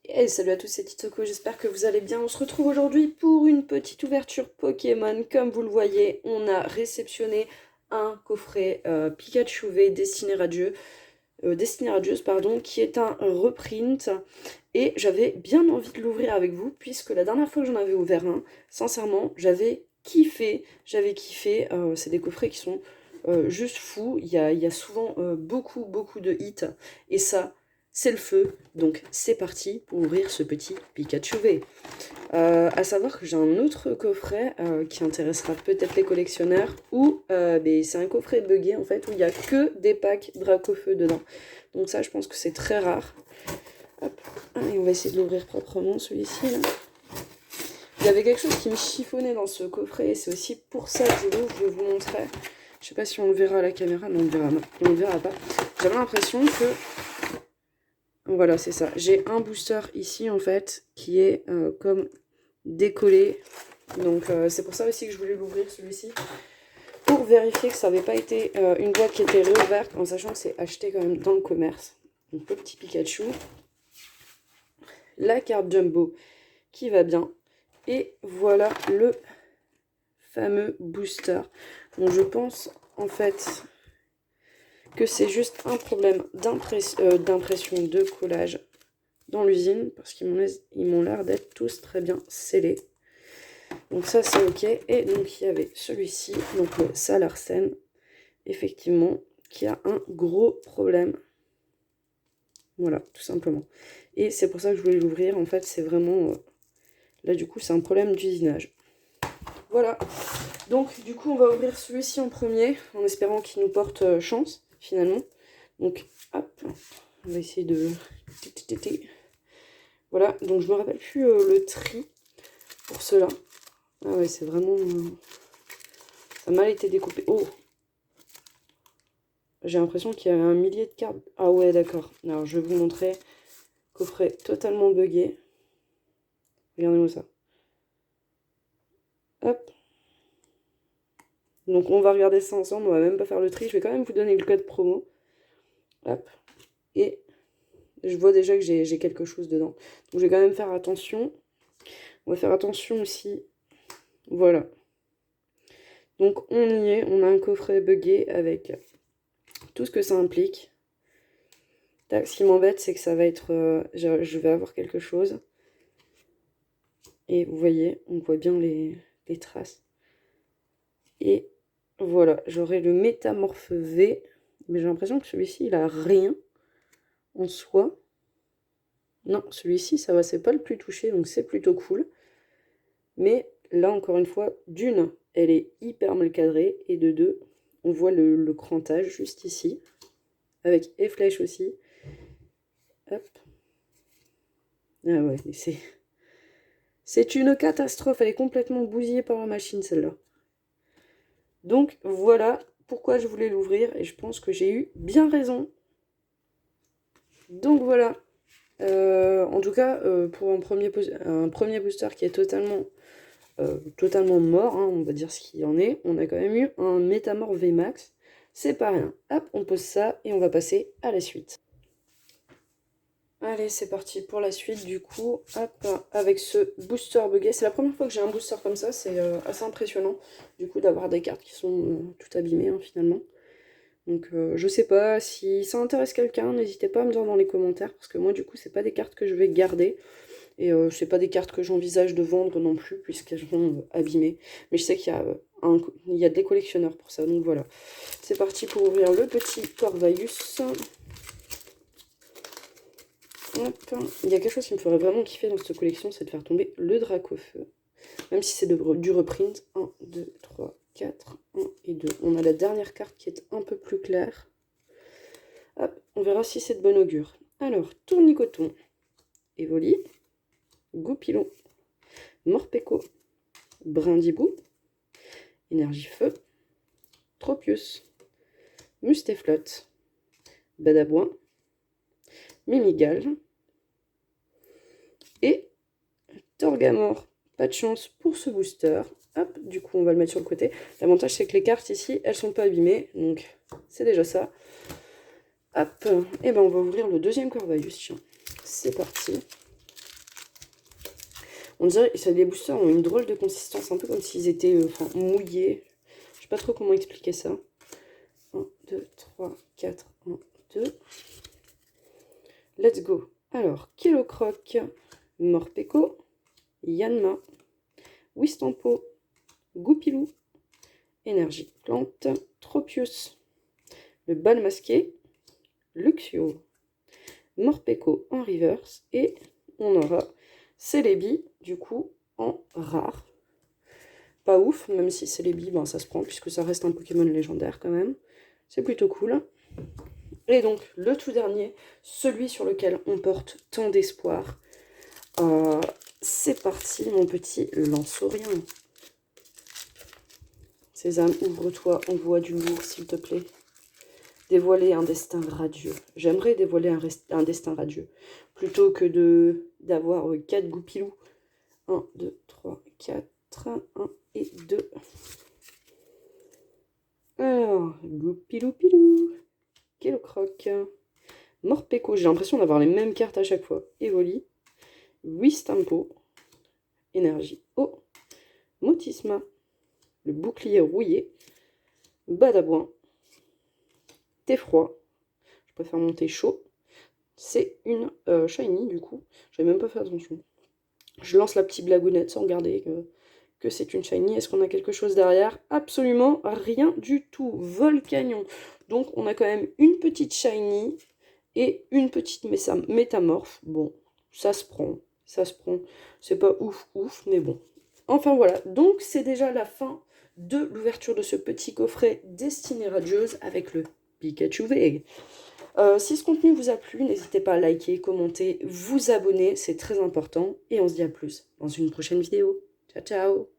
Et salut à tous, c'est Titoko, j'espère que vous allez bien. On se retrouve aujourd'hui pour une petite ouverture Pokémon. Comme vous le voyez, on a réceptionné un coffret Pikachu V Destiné Radieuse, pardon, qui est un reprint. Et j'avais bien envie de l'ouvrir avec vous, puisque la dernière fois que j'en avais ouvert un, sincèrement, j'avais kiffé. C'est des coffrets qui sont juste fous. Il y a souvent beaucoup de hits. Et ça, c'est le feu. Donc c'est parti pour ouvrir ce petit Pikachu V. À savoir que j'ai un autre coffret qui intéressera peut-être les collectionneurs, où c'est un coffret buggé en fait, où il n'y a que des packs Dracofeu dedans. Donc ça, je pense que c'est très rare. Hop. Allez, on va essayer de l'ouvrir proprement, celui-ci là. Il y avait quelque chose qui me chiffonnait dans ce coffret, et c'est aussi pour ça que je l'ouvre, je vais vous montrer. Je sais pas si on le verra à la caméra, non, on le verra pas. J'avais l'impression que... Voilà, c'est ça. J'ai un booster ici, en fait, qui est comme décollé. Donc c'est pour ça aussi que je voulais l'ouvrir, celui-ci. Pour vérifier que ça n'avait pas été une boîte qui était réouverte, en sachant que c'est acheté quand même dans le commerce. Donc le petit Pikachu. La carte Jumbo qui va bien. Et voilà le fameux booster. Donc je pense en fait que c'est juste un problème d'impression, de collage dans l'usine, parce qu'ils m'ont l'air d'être tous très bien scellés. Donc ça c'est ok. Et donc il y avait celui-ci, donc le Salarsen, effectivement, qui a un gros problème. Voilà, tout simplement. Et c'est pour ça que je voulais l'ouvrir. En fait, c'est vraiment... là, du coup, c'est un problème d'usinage. Voilà. Donc, du coup, on va ouvrir celui-ci en premier, en espérant qu'il nous porte chance, finalement. Donc, hop. On va essayer de... Voilà. Donc, je me rappelle plus le tri pour cela. Ah ouais, c'est vraiment... ça a mal été découpé. Oh! J'ai l'impression qu'il y a un millier de cartes. Ah ouais, d'accord. Alors, je vais vous montrer. Coffret totalement buggé. Regardez-moi ça. Hop. Donc, on va regarder ça ensemble. On va même pas faire le tri. Je vais quand même vous donner le code promo. Hop. Et je vois déjà que j'ai quelque chose dedans. Donc, je vais quand même faire attention. On va faire attention aussi. Voilà. Donc, on y est. On a un coffret buggé avec tout ce que ça implique. Tac, ce qui m'embête, c'est que ça va être... je vais avoir quelque chose. Et vous voyez, on voit bien les traces. Et voilà, j'aurai le Métamorphe V. Mais j'ai l'impression que celui-ci, il a rien en soi. Non, celui-ci, ça va, c'est pas le plus touché, donc c'est plutôt cool. Mais là, encore une fois, d'une, elle est hyper mal cadrée. Et de deux, on voit le crantage juste ici. Avec et flèche aussi. Hop. Ah ouais, c'est une catastrophe. Elle est complètement bousillée par la machine, celle-là. Donc voilà pourquoi je voulais l'ouvrir. Et je pense que j'ai eu bien raison. Donc voilà. En tout cas, pour un premier booster qui est totalement mort, hein, on va dire ce qu'il en est, on a quand même eu un Métamorphe VMAX. C'est pas rien. Hop, on pose ça et on va passer à la suite. Allez, c'est parti pour la suite, du coup, hop, avec ce booster buggé. C'est la première fois que j'ai un booster comme ça, c'est assez impressionnant, du coup, d'avoir des cartes qui sont tout abîmées, hein, finalement. Donc, je sais pas, si ça intéresse quelqu'un, n'hésitez pas à me dire dans les commentaires, parce que moi, du coup, c'est pas des cartes que je vais garder, et c'est pas des cartes que j'envisage de vendre non plus, puisqu'elles sont abîmées. Mais je sais qu'il y a des collectionneurs pour ça, donc voilà. C'est parti pour ouvrir le petit Corvus. Hop. Il y a quelque chose qui me ferait vraiment kiffer dans cette collection, c'est de faire tomber le Dracofeu. Même si c'est du reprint. 1, 2, 3, 4, 1 et 2. On a la dernière carte qui est un peu plus claire. Hop, on verra si c'est de bon augure. Alors, Tournicoton, Evoli, Goupilon, Morpeko, Brindibou, Énergie Feu, Tropius, Musteflot, Badabouin, Mimigal et Torgamore. Pas de chance pour ce booster. Hop, du coup on va le mettre sur le côté. L'avantage c'est que les cartes ici, elles sont pas abîmées, donc c'est déjà ça. Hop, et ben on va ouvrir le deuxième Corvus. C'est parti. On dirait que les boosters ont une drôle de consistance, un peu comme s'ils étaient mouillés. Je sais pas trop comment expliquer ça. 1, 2, 3, 4, 1, 2. Let's go. Alors, Kellocroc, Morpeko, Yanma, Wistampo, Goupilou, Énergie Plante, Tropius, le bal masqué, Luxio, Morpeko en reverse, et on aura Celebi, du coup, en rare. Pas ouf, même si Celebi, ben, ça se prend, puisque ça reste un Pokémon légendaire quand même. C'est plutôt cool. Et donc, le tout dernier, celui sur lequel on porte tant d'espoir. C'est parti, mon petit Lanceorien. Sésame, ouvre-toi, envoie du lourd, s'il te plaît. Dévoiler un destin radieux. J'aimerais dévoiler un destin radieux. Plutôt que d'avoir 4 goupilous. 1, 2, 3, 4, 1 et 2. Alors, Goupilou-pilou. Kellocroc. Morpeko, j'ai l'impression d'avoir les mêmes cartes à chaque fois. Evoli. Wistampo. Énergie eau. Motisma. Le bouclier rouillé. Badabouin. Thé froid. Je préfère mon thé chaud. C'est une shiny du coup. J'avais même pas fait attention. Je lance la petite blagounette sans regarder que c'est une shiny. Est-ce qu'on a quelque chose derrière? Absolument rien du tout. Volcanion. Donc on a quand même une petite shiny et une petite métamorphe. Bon, ça se prend. Ça se prend. C'est pas ouf, mais bon. Enfin voilà. Donc c'est déjà la fin de l'ouverture de ce petit coffret Destinée Radieuse avec le Pikachu V. Si ce contenu vous a plu, n'hésitez pas à liker, commenter, vous abonner, c'est très important. Et on se dit à plus dans une prochaine vidéo. Ciao, ciao!